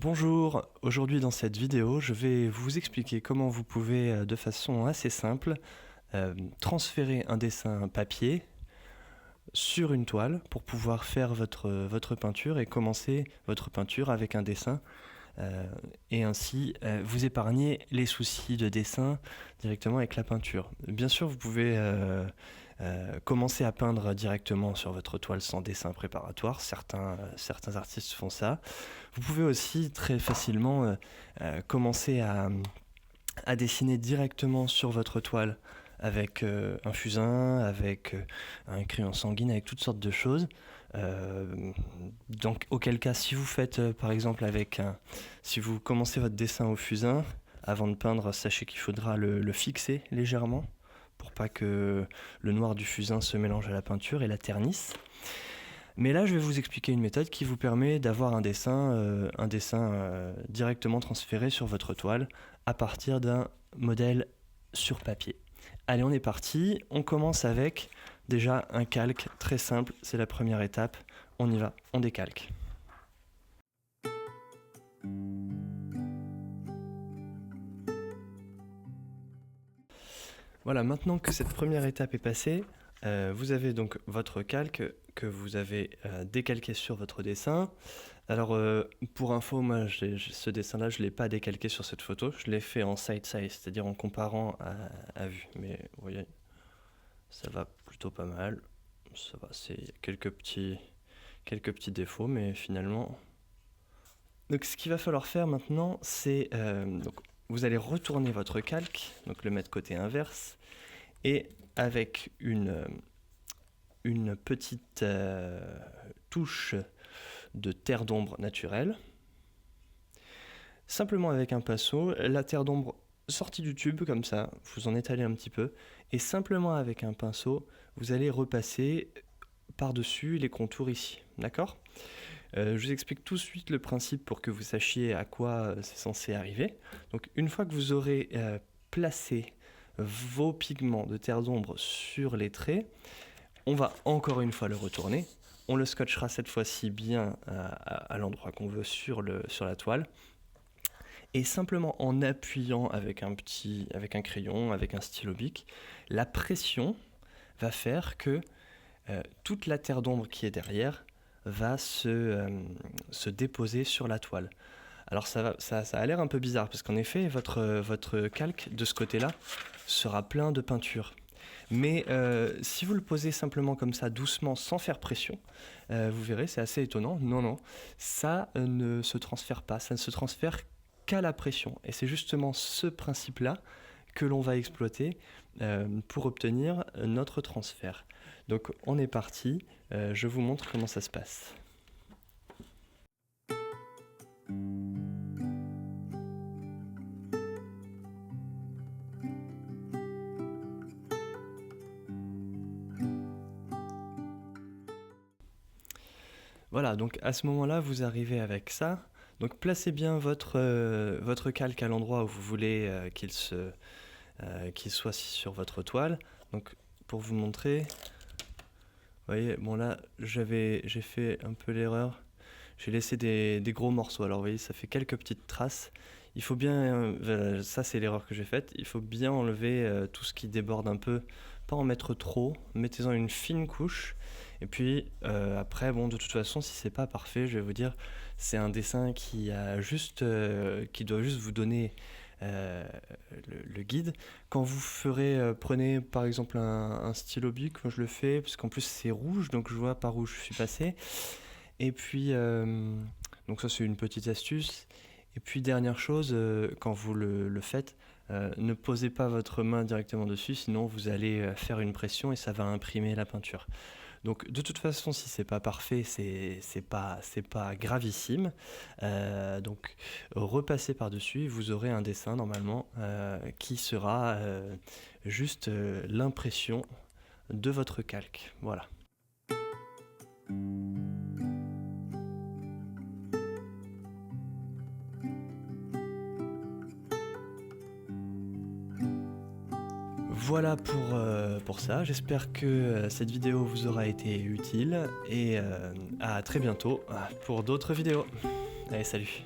Bonjour, aujourd'hui dans cette vidéo, je vais vous expliquer comment vous pouvez de façon assez simple transférer un dessin papier sur une toile pour pouvoir faire votre peinture et commencer votre peinture avec un dessin et ainsi vous épargner les soucis de dessin directement avec la peinture. Bien sûr, vous pouvez commencer à peindre directement sur votre toile sans dessin préparatoire, certains artistes font ça. Vous pouvez aussi très facilement commencer à dessiner directement sur votre toile avec un fusain, avec un crayon sanguine, avec toutes sortes de choses. Donc auquel cas, si vous faites par exemple si vous commencez votre dessin au fusain, avant de peindre, sachez qu'il faudra le fixer légèrement pour pas que le noir du fusain se mélange à la peinture et la ternisse. Mais là, je vais vous expliquer une méthode qui vous permet d'avoir un dessin directement transféré sur votre toile à partir d'un modèle sur papier. Allez, on est parti. On commence avec déjà un calque très simple. C'est la première étape. On y va, on décalque. Voilà, maintenant que cette première étape est passée, vous avez donc votre calque que vous avez décalqué sur votre dessin. Alors pour info, moi ce dessin-là, je ne l'ai pas décalqué sur cette photo, je l'ai fait en side-size, c'est-à-dire en comparant à vue. Mais vous voyez, ça va plutôt pas mal. Ça va, c'est quelques petits défauts, mais finalement... Donc ce qu'il va falloir faire maintenant, c'est... vous allez retourner votre calque, donc le mettre côté inverse, et avec une petite touche de terre d'ombre naturelle, simplement avec un pinceau, la terre d'ombre sortie du tube comme ça, vous en étalez un petit peu, et simplement avec un pinceau, vous allez repasser par-dessus les contours ici, d'accord ? Je vous explique tout de suite le principe pour que vous sachiez à quoi c'est censé arriver. Donc une fois que vous aurez placé vos pigments de terre d'ombre sur les traits, on va encore une fois le retourner. On le scotchera cette fois-ci bien à l'endroit qu'on veut sur la toile. Et simplement en appuyant avec un crayon, avec un stylo bic, la pression va faire que toute la terre d'ombre qui est derrière va se déposer sur la toile. Alors ça a l'air un peu bizarre parce qu'en effet votre calque de ce côté-là sera plein de peinture. Mais si vous le posez simplement comme ça, doucement, sans faire pression, vous verrez, c'est assez étonnant. Non, ça ne se transfère pas, ça ne se transfère qu'à la pression. Et c'est justement ce principe-là que l'on va exploiter pour obtenir notre transfert. Donc on est parti, je vous montre comment ça se passe. Voilà, donc à ce moment-là, vous arrivez avec ça. Donc placez bien votre calque à l'endroit où vous voulez qu'il soit sur votre toile. Donc pour vous montrer, vous voyez, bon là j'ai fait un peu l'erreur. J'ai laissé des gros morceaux, alors vous voyez, ça fait quelques petites traces. Il faut bien, ça c'est l'erreur que j'ai faite, il faut bien enlever tout ce qui déborde un peu, pas en mettre trop, mettez-en une fine couche. Et puis après, bon, de toute façon, si c'est pas parfait, je vais vous dire, c'est un dessin qui doit juste vous donner le guide. Quand vous ferez, prenez par exemple un stylo bic, moi je le fais, parce qu'en plus c'est rouge, donc je vois par où je suis passé. Et puis, donc ça c'est une petite astuce. Et puis dernière chose, quand vous le faites, ne posez pas votre main directement dessus, sinon vous allez faire une pression et ça va imprimer la peinture. Donc de toute façon, si c'est pas parfait, c'est pas gravissime. Donc repassez par-dessus, vous aurez un dessin normalement qui sera juste l'impression de votre calque. Voilà. Voilà pour ça, j'espère que cette vidéo vous aura été utile et à très bientôt pour d'autres vidéos. Allez, salut!